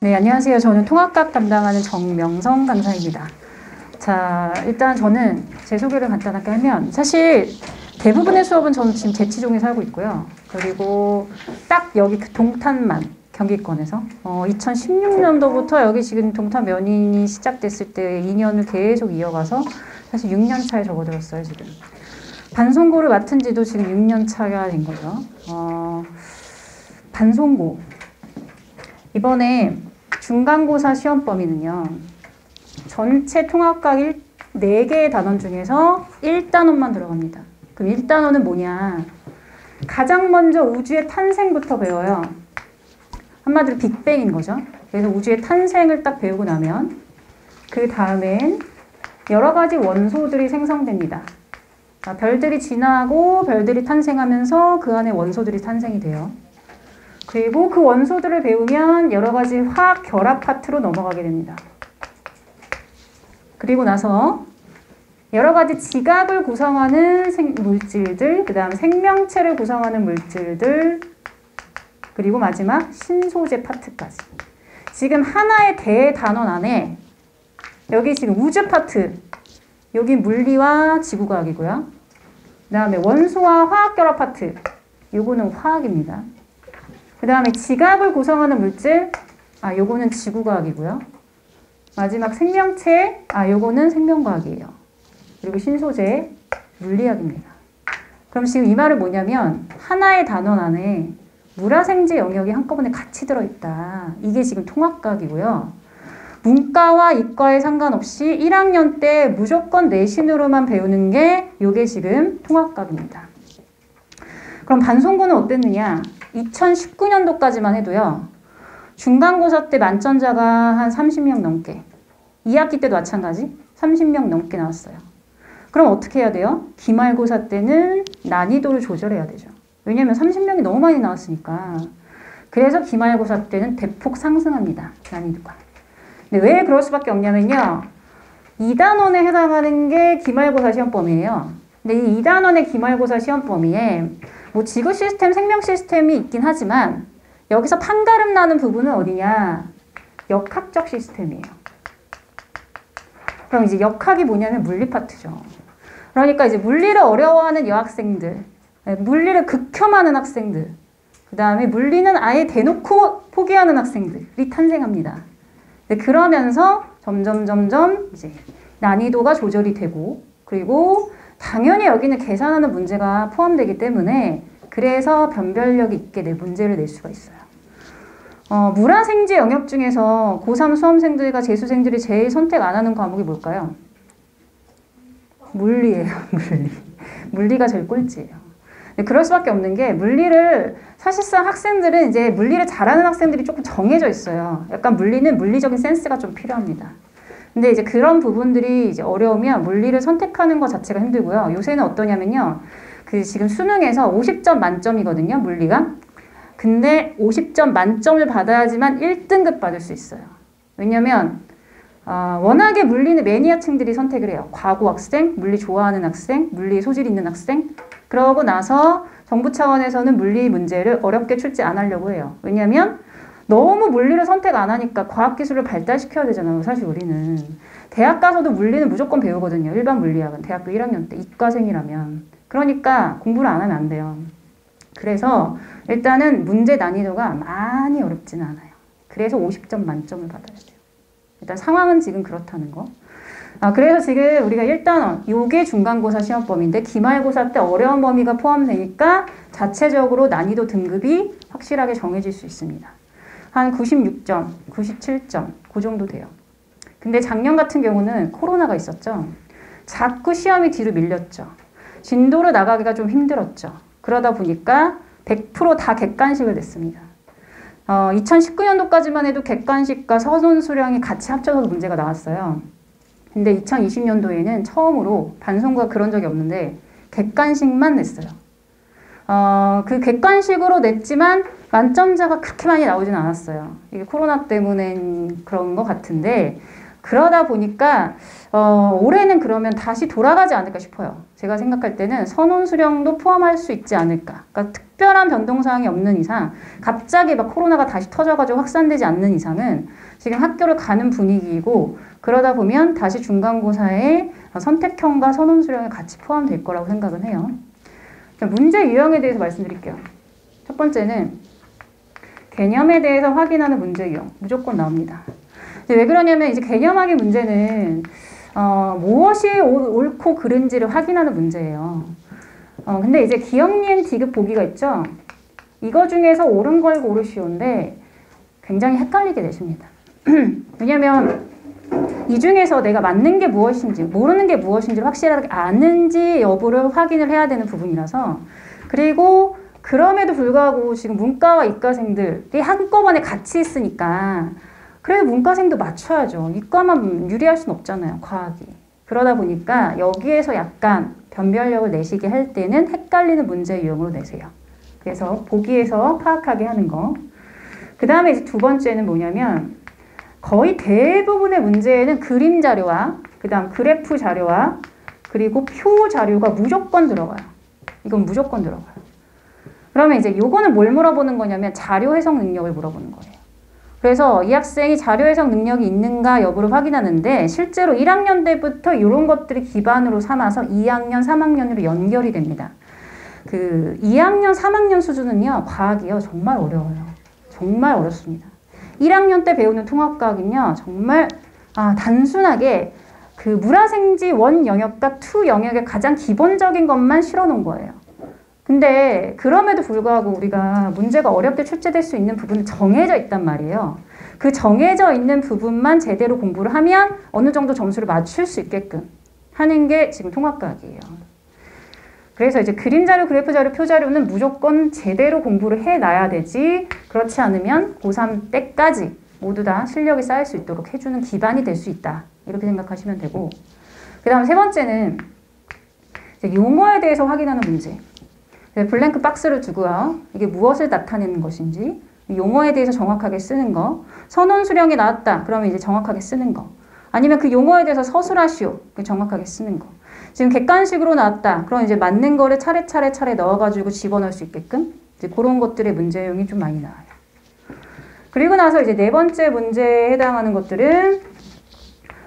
네, 안녕하세요. 저는 통합학 담당하는 정명성 강사입니다. 자, 일단 저는 제 소개를 간단하게 하면 사실 대부분의 수업은 저는 지금 대치동에서 하고 있고요. 그리고 딱 여기 동탄만 경기권에서 2016년도부터 여기 지금 동탄 면인이 시작됐을 때 2년을 계속 이어가서 사실 6년 차에 접어들었어요, 지금. 반송고를 맡은 지도 지금 6년 차가 된 거죠. 반송고. 이번에 중간고사 시험 범위는요. 전체 통합각 4개의 단원 중에서 1단원만 들어갑니다. 그럼 1단원은 뭐냐? 가장 먼저 우주의 탄생부터 배워요. 한마디로 빅뱅인 거죠. 그래서 우주의 탄생을 딱 배우고 나면 그 다음엔 여러 가지 원소들이 생성됩니다. 별들이 진화하고 별들이 탄생하면서 그 안에 원소들이 탄생이 돼요. 그리고 그 원소들을 배우면 여러 가지 화학 결합 파트로 넘어가게 됩니다. 그리고 나서 여러 가지 지각을 구성하는 물질들, 그 다음 생명체를 구성하는 물질들, 그리고 마지막 신소재 파트까지. 지금 하나의 대단원 안에 여기 지금 우주 파트, 여기 물리와 지구과학이고요. 그 다음에 원소와 화학결합 파트, 요거는 화학입니다. 그 다음에 지각을 구성하는 물질, 요거는 지구과학이고요. 마지막 생명체, 요거는 생명과학이에요. 그리고 신소재, 물리학입니다. 그럼 지금 이 말은 뭐냐면 하나의 단원 안에 물화생지 영역이 한꺼번에 같이 들어있다. 이게 지금 통합각이고요. 문과와 이과에 상관없이 1학년 때 무조건 내신으로만 배우는 게 요게 지금 통합각입니다. 그럼 반송고는 어땠느냐? 2019년도까지만 해도요. 중간고사 때 만점자가 한 30명 넘게, 2학기 때도 마찬가지 30명 넘게 나왔어요. 그럼 어떻게 해야 돼요? 기말고사 때는 난이도를 조절해야 되죠. 왜냐면 30명이 너무 많이 나왔으니까. 그래서 기말고사 때는 대폭 상승합니다. 난이도가. 근데 왜 그럴 수밖에 없냐면요. 2단원에 해당하는 게 기말고사 시험 범위예요. 근데 이 2단원의 기말고사 시험 범위에 뭐 지구 시스템, 생명 시스템이 있긴 하지만 여기서 판가름 나는 부분은 어디냐? 역학적 시스템이에요. 그럼 이제 역학이 뭐냐면 물리 파트죠. 그러니까 이제 물리를 어려워하는 여학생들, 물리를 극혐하는 학생들, 그 다음에 물리는 아예 대놓고 포기하는 학생들이 탄생합니다. 그러면서 점점 이제 난이도가 조절이 되고, 그리고 당연히 여기는 계산하는 문제가 포함되기 때문에 그래서 변별력 있게 문제를 낼 수가 있어요. 물화생지 영역 중에서 고3 수험생들과 재수생들이 제일 선택 안 하는 과목이 뭘까요? 물리예요, 물리. 물리가 제일 꼴찌예요. 그럴 수밖에 없는 게 물리를 사실상 학생들은 이제 물리를 잘하는 학생들이 조금 정해져 있어요. 약간 물리는 물리적인 센스가 좀 필요합니다. 근데 이제 그런 부분들이 이제 어려우면 물리를 선택하는 것 자체가 힘들고요. 요새는 어떠냐면요. 그 지금 수능에서 50점 만점이거든요, 물리가. 근데 50점 만점을 받아야지만 1등급 받을 수 있어요. 왜냐면 워낙에 물리는 매니아층들이 선택을 해요. 과고 학생, 물리 좋아하는 학생, 물리 소질 있는 학생. 그러고 나서 정부 차원에서는 물리 문제를 어렵게 출제 안 하려고 해요. 왜냐면 너무 물리를 선택 안 하니까 과학기술을 발달시켜야 되잖아요. 사실 우리는. 대학 가서도 물리는 무조건 배우거든요. 일반 물리학은. 대학교 1학년 때 이과생이라면. 그러니까 공부를 안 하면 안 돼요. 그래서 일단은 문제 난이도가 많이 어렵지는 않아요. 그래서 50점 만점을 받아야 돼요. 일단 상황은 지금 그렇다는 거. 그래서 지금 우리가 1단원, 요게 중간고사 시험 범위인데 기말고사 때 어려운 범위가 포함되니까 자체적으로 난이도 등급이 확실하게 정해질 수 있습니다. 한 96점, 97점, 그 정도 돼요. 근데 작년 같은 경우는 코로나가 있었죠. 자꾸 시험이 뒤로 밀렸죠. 진도를 나가기가 좀 힘들었죠. 그러다 보니까 100% 다 객관식을 냈습니다. 2019년도까지만 해도 객관식과 서론 수량이 같이 합쳐서 문제가 나왔어요. 근데 2020년도에는 처음으로 반송고가 그런 적이 없는데 객관식만 냈어요. 그 객관식으로 냈지만 만점자가 그렇게 많이 나오진 않았어요. 이게 코로나 때문에 그런 것 같은데 그러다 보니까 올해는 그러면 다시 돌아가지 않을까 싶어요. 제가 생각할 때는 선원 수령도 포함할 수 있지 않을까. 그러니까 특별한 변동사항이 없는 이상, 갑자기 막 코로나가 다시 터져가지고 확산되지 않는 이상은 지금 학교를 가는 분위기이고, 그러다 보면 다시 중간고사에 선택형과 선원 수령이 같이 포함될 거라고 생각은 해요. 문제 유형에 대해서 말씀드릴게요. 첫 번째는 개념에 대해서 확인하는 문제 유형. 무조건 나옵니다. 왜 그러냐면 이제 개념학의 문제는 무엇이 옳고 그른지를 확인하는 문제예요. 근데 이제 기억, 니은, 디귿 보기가 있죠. 이거 중에서 옳은 걸 고르시오인데 굉장히 헷갈리게 되십니다. 왜냐면 이 중에서 내가 맞는 게 무엇인지 모르는 게 무엇인지를 확실하게 아는지 여부를 확인을 해야 되는 부분이라서, 그리고 그럼에도 불구하고 지금 문과와 이과생들이 한꺼번에 같이 있으니까 그래도 문과생도 맞춰야죠. 이과만 유리할 수는 없잖아요, 과학이. 그러다 보니까 여기에서 약간 변별력을 내시게 할 때는 헷갈리는 문제 유형으로 내세요. 그래서 보기에서 파악하게 하는 거. 그 다음에 이제 두 번째는 뭐냐면 거의 대부분의 문제에는 그림 자료와 그 다음 그래프 자료와 그리고 표 자료가 무조건 들어가요. 이건 무조건 들어가요. 그러면 이제 요거는 뭘 물어보는 거냐면 자료 해석 능력을 물어보는 거예요. 그래서 이 학생이 자료 해석 능력이 있는가 여부를 확인하는데, 실제로 1학년 때부터 이런 것들이 기반으로 삼아서 2학년, 3학년으로 연결이 됩니다. 그 2학년, 3학년 수준은요, 과학이요, 정말 어려워요. 정말 어렵습니다. 1학년 때 배우는 통합과학은요, 정말 단순하게 그 물화생지 원 영역과 투 영역의 가장 기본적인 것만 실어놓은 거예요. 근데 그럼에도 불구하고 우리가 문제가 어렵게 출제될 수 있는 부분은 정해져 있단 말이에요. 그 정해져 있는 부분만 제대로 공부를 하면 어느 정도 점수를 맞출 수 있게끔 하는 게 지금 통합과학이에요. 그래서 이제 그림 자료, 그래프 자료, 표 자료는 무조건 제대로 공부를 해놔야 되지, 그렇지 않으면 고3 때까지 모두 다 실력이 쌓일 수 있도록 해주는 기반이 될 수 있다. 이렇게 생각하시면 되고, 그 다음 세 번째는 이제 용어에 대해서 확인하는 문제. 블랭크 박스를 두고요. 이게 무엇을 나타내는 것인지, 용어에 대해서 정확하게 쓰는 거, 선원 수령이 나왔다. 그러면 이제 정확하게 쓰는 거. 아니면 그 용어에 대해서 서술하시오. 정확하게 쓰는 거. 지금 객관식으로 나왔다. 그럼 이제 맞는 거를 차례 넣어가지고 집어넣을 수 있게끔 이제 그런 것들의 문제용이 좀 많이 나와요. 그리고 나서 이제 네 번째 문제에 해당하는 것들은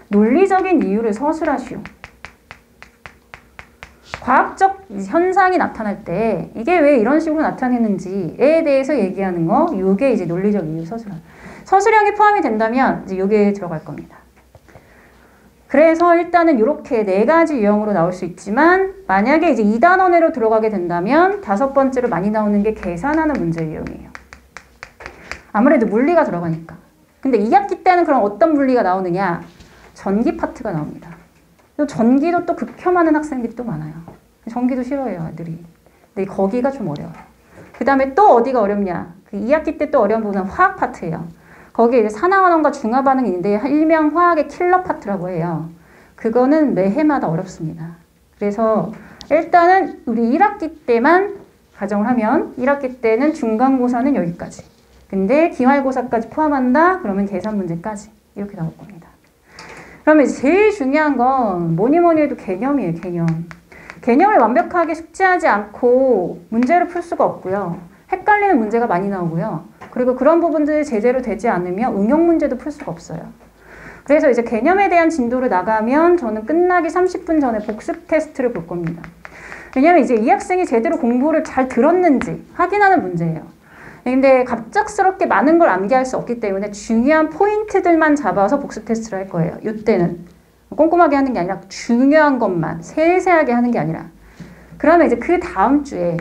논리적인 이유를 서술하시오. 과학적 현상이 나타날 때 이게 왜 이런 식으로 나타내는지에 대해서 얘기하는 거, 이게 이제 논리적 이유 서술형. 서술형이 포함이 된다면 이제 이게 들어갈 겁니다. 그래서 일단은 이렇게 네 가지 유형으로 나올 수 있지만, 만약에 이제 2단원으로 들어가게 된다면 다섯 번째로 많이 나오는 게 계산하는 문제 유형이에요. 아무래도 물리가 들어가니까. 근데 2학기 때는 그럼 어떤 물리가 나오느냐? 전기 파트가 나옵니다. 전기도 또 극혐하는 학생들이 또 많아요. 전기도 싫어해요, 애들이. 근데 거기가 좀 어려워요. 그 다음에 또 어디가 어렵냐? 그 2학기 때 또 어려운 부분은 화학 파트예요. 거기에 이제 산화환원과 중화반응이 있는데 일명 화학의 킬러 파트라고 해요. 그거는 매해마다 어렵습니다. 그래서 일단은 우리 1학기 때만 가정을 하면 1학기 때는 중간고사는 여기까지. 근데 기말고사까지 포함한다? 그러면 계산 문제까지 이렇게 나올 겁니다. 그러면 제일 중요한 건 뭐니 해도 개념이에요, 개념. 개념을 완벽하게 숙지하지 않고 문제를 풀 수가 없고요. 헷갈리는 문제가 많이 나오고요. 그리고 그런 부분들이 제대로 되지 않으면 응용 문제도 풀 수가 없어요. 그래서 이제 개념에 대한 진도를 나가면 저는 끝나기 30분 전에 복습 테스트를 볼 겁니다. 왜냐면 이제 이 학생이 제대로 공부를 잘 들었는지 확인하는 문제예요. 근데 갑작스럽게 많은 걸 암기할 수 없기 때문에 중요한 포인트들만 잡아서 복습 테스트를 할 거예요. 이때는 꼼꼼하게 하는 게 아니라 중요한 것만 세세하게 하는 게 아니라. 그러면 이제 그 다음 주에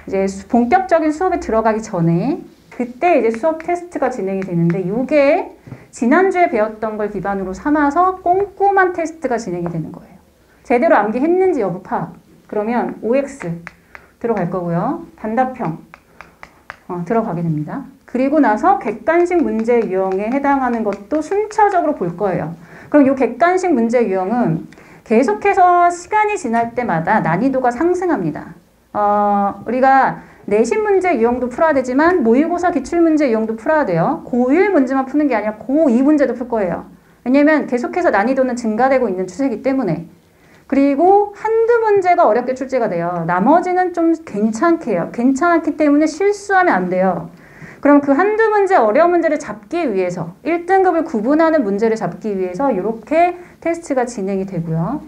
이제 본격적인 수업에 들어가기 전에 그때 이제 수업 테스트가 진행이 되는데, 이게 지난주에 배웠던 걸 기반으로 삼아서 꼼꼼한 테스트가 진행이 되는 거예요. 제대로 암기했는지 여부 파악. 그러면 OX 들어갈 거고요. 단답형 들어가게 됩니다. 그리고 나서 객관식 문제 유형에 해당하는 것도 순차적으로 볼 거예요. 그럼 이 객관식 문제 유형은 계속해서 시간이 지날 때마다 난이도가 상승합니다. 우리가 내신 문제 유형도 풀어야 되지만 모의고사 기출문제 유형도 풀어야 돼요. 고1 문제만 푸는 게 아니라 고2 문제도 풀 거예요. 왜냐면 계속해서 난이도는 증가되고 있는 추세이기 때문에. 그리고 한두 문제가 어렵게 출제가 돼요. 나머지는 좀 괜찮게요. 괜찮았기 때문에 실수하면 안 돼요. 그럼 그 한두 문제 어려운 문제를 잡기 위해서 1등급을 구분하는 문제를 잡기 위해서 이렇게 테스트가 진행이 되고요.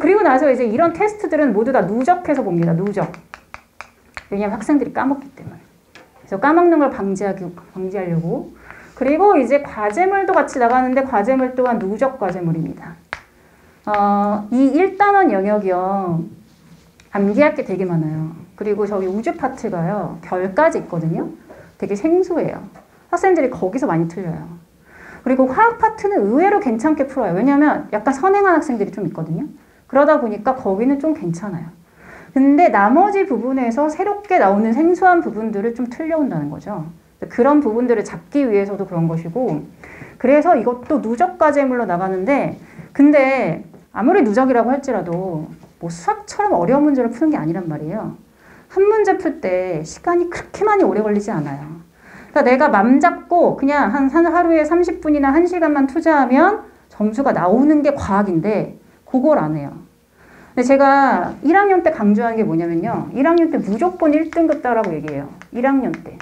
그리고 나서 이제 이런 테스트들은 모두 다 누적해서 봅니다. 누적. 왜냐하면 학생들이 까먹기 때문에. 그래서 까먹는 걸 방지하려고. 그리고 이제 과제물도 같이 나가는데 과제물 또한 누적 과제물입니다. 이 1단원 영역이요. 암기할 게 되게 많아요. 그리고 저기 우주 파트가요. 별까지 있거든요. 되게 생소해요. 학생들이 거기서 많이 틀려요. 그리고 화학 파트는 의외로 괜찮게 풀어요. 왜냐하면 약간 선행한 학생들이 좀 있거든요. 그러다 보니까 거기는 좀 괜찮아요. 근데 나머지 부분에서 새롭게 나오는 생소한 부분들을 좀 틀려온다는 거죠. 그런 부분들을 잡기 위해서도 그런 것이고, 그래서 이것도 누적 과제물로 나가는데, 근데 아무리 누적이라고 할지라도 뭐 수학처럼 어려운 문제를 푸는 게 아니란 말이에요. 한 문제 풀 때 시간이 그렇게 많이 오래 걸리지 않아요. 그러니까 내가 맘 잡고 그냥 한 하루에 30분이나 1시간만 투자하면 점수가 나오는 게 과학인데 그걸 안 해요. 근데 제가 1학년 때 강조하는 게 뭐냐면요. 1학년 때 무조건 1등급 따라고 얘기해요. 1학년 때.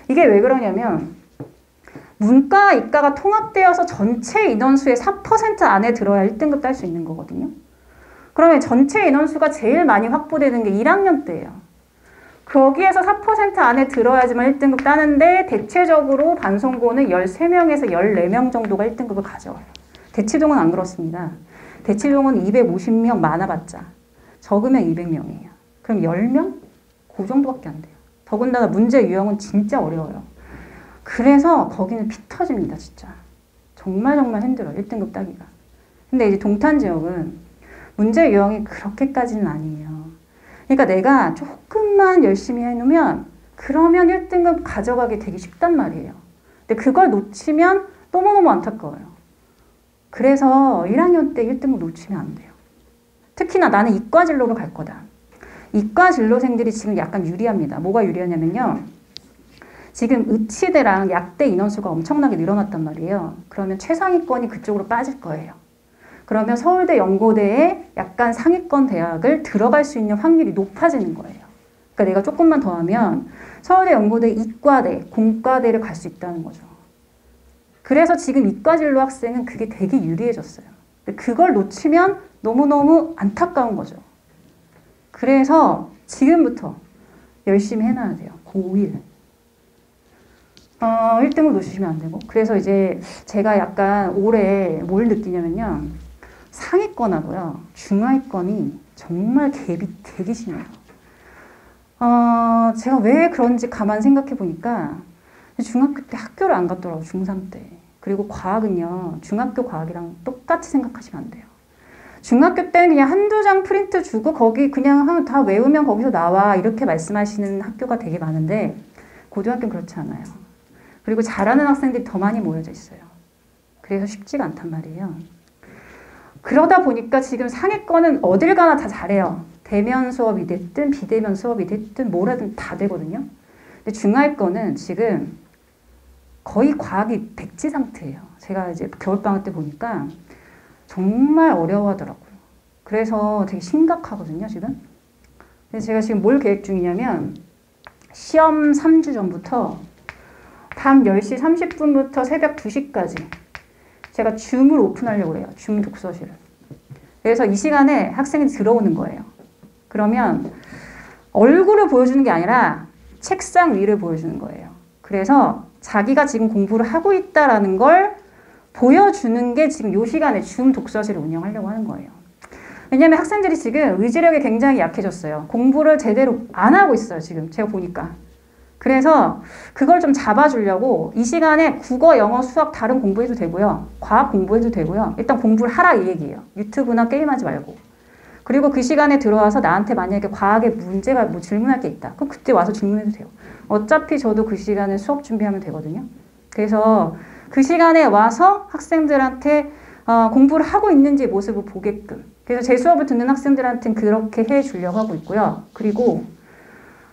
이게 왜 그러냐면 문과와 이과가 통합되어서 전체 인원수의 4% 안에 들어야 1등급 딸 수 있는 거거든요. 그러면 전체 인원수가 제일 많이 확보되는 게 1학년 때예요. 거기에서 4% 안에 들어야지만 1등급 따는데 대체적으로 반송고는 13명에서 14명 정도가 1등급을 가져와요. 대치동은 안 그렇습니다. 대치동은 250명 많아봤자 적으면 200명이에요. 그럼 10명? 그 정도밖에 안 돼요. 더군다나 문제 유형은 진짜 어려워요. 그래서 거기는 피 터집니다, 진짜. 정말 힘들어요, 1등급 따기가. 근데 이제 동탄 지역은 문제 유형이 그렇게까지는 아니에요. 그러니까 내가 조금만 열심히 해놓으면 그러면 1등급 가져가기 되게 쉽단 말이에요. 근데 그걸 놓치면 너무너무 안타까워요. 그래서 1학년 때 1등급 놓치면 안 돼요. 특히나 나는 이과 진로로 갈 거다. 이과 진로생들이 지금 약간 유리합니다. 뭐가 유리하냐면요. 지금 의치대랑 약대 인원수가 엄청나게 늘어났단 말이에요. 그러면 최상위권이 그쪽으로 빠질 거예요. 그러면 서울대, 연고대에 약간 상위권 대학을 들어갈 수 있는 확률이 높아지는 거예요. 그러니까 내가 조금만 더 하면 서울대, 연고대, 이과대, 공과대를 갈 수 있다는 거죠. 그래서 지금 이과 진로 학생은 그게 되게 유리해졌어요. 그걸 놓치면 너무너무 안타까운 거죠. 그래서 지금부터 열심히 해놔야 돼요. 고1. 1등을 놓치시면 안 되고. 그래서 이제 제가 약간 올해 뭘 느끼냐면요. 상위권하고요. 중하위권이 정말 갭이 되게 심해요. 제가 왜 그런지 가만 생각해 보니까 중학교 때 학교를 안 갔더라고요. 중3 때. 그리고 과학은요. 중학교 과학이랑 똑같이 생각하시면 안 돼요. 중학교 때는 그냥 한두 장 프린트 주고 거기 그냥 다 외우면 거기서 나와 이렇게 말씀하시는 학교가 되게 많은데 고등학교는 그렇지 않아요. 그리고 잘하는 학생들이 더 많이 모여져 있어요. 그래서 쉽지가 않단 말이에요. 그러다 보니까 지금 상위권은 어딜 가나 다 잘해요. 대면 수업이 됐든 비대면 수업이 됐든 뭐라든 다 되거든요. 근데 중하위권은 지금 거의 과학이 백지 상태예요. 제가 이제 겨울방학 때 보니까 정말 어려워하더라고요. 그래서 되게 심각하거든요, 지금. 그래서 제가 지금 뭘 계획 중이냐면 시험 3주 전부터 밤 10시 30분부터 새벽 2시까지 제가 줌을 오픈하려고 해요. 줌 독서실을. 그래서 이 시간에 학생이 들어오는 거예요. 그러면 얼굴을 보여주는 게 아니라 책상 위를 보여주는 거예요. 그래서 자기가 지금 공부를 하고 있다라는 걸 보여주는 게 지금 이 시간에 줌 독서실을 운영하려고 하는 거예요. 왜냐하면 학생들이 지금 의지력이 굉장히 약해졌어요. 공부를 제대로 안 하고 있어요, 지금. 제가 보니까. 그래서 그걸 좀 잡아주려고 이 시간에 국어, 영어, 수학 다른 공부해도 되고요. 과학 공부해도 되고요. 일단 공부를 하라 이 얘기예요. 유튜브나 게임하지 말고. 그리고 그 시간에 들어와서 나한테 만약에 과학에 문제가 뭐 질문할 게 있다. 그럼 그때 와서 질문해도 돼요. 어차피 저도 그 시간에 수업 준비하면 되거든요. 그래서 그 시간에 와서 학생들한테 공부를 하고 있는지 모습을 보게끔. 그래서 제 수업을 듣는 학생들한테는 그렇게 해주려고 하고 있고요. 그리고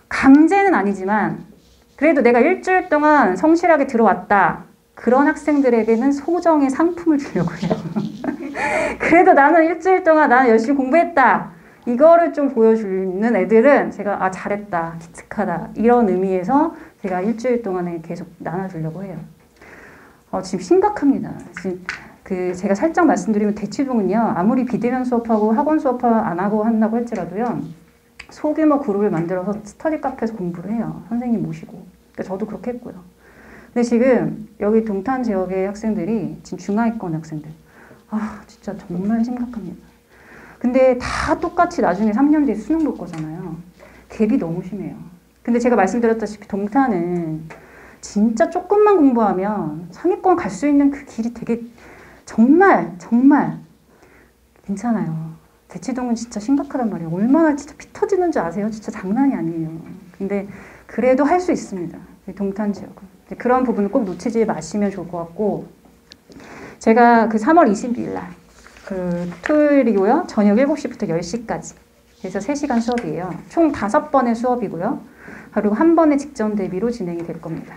강제는 아니지만 그래도 내가 일주일 동안 성실하게 들어왔다. 그런 학생들에게는 소정의 상품을 주려고 해요. 그래도 나는 일주일 동안 나는 열심히 공부했다. 이거를 좀 보여주는 애들은 제가 아 잘했다, 기특하다 이런 의미에서 제가 일주일 동안에 계속 나눠주려고 해요. 지금 심각합니다. 지금 제가 살짝 말씀드리면 대치동은요 아무리 비대면 수업하고 학원 수업 안 하고 한다고 할지라도요 소규모 그룹을 만들어서 스터디 카페에서 공부를 해요. 선생님 모시고. 그러니까 저도 그렇게 했고요. 근데 지금 여기 동탄 지역의 학생들이 지금 중하위권 학생들 진짜 정말 심각합니다. 근데 다 똑같이 나중에 3년 뒤에 수능 볼 거잖아요. 갭이 너무 심해요. 근데 제가 말씀드렸다시피 동탄은 진짜 조금만 공부하면 상위권 갈 수 있는 그 길이 되게 정말 괜찮아요. 대치동은 진짜 심각하단 말이에요. 얼마나 진짜 피 터지는 줄 아세요? 진짜 장난이 아니에요. 근데 그래도 할 수 있습니다. 동탄 지역은. 그런 부분을 꼭 놓치지 마시면 좋을 것 같고 제가 3월 20일 날 토요일이고요. 저녁 7시부터 10시까지 그래서 3시간 수업이에요. 총 5번의 수업이고요. 그리고 한 번의 직전 대비로 진행이 될 겁니다.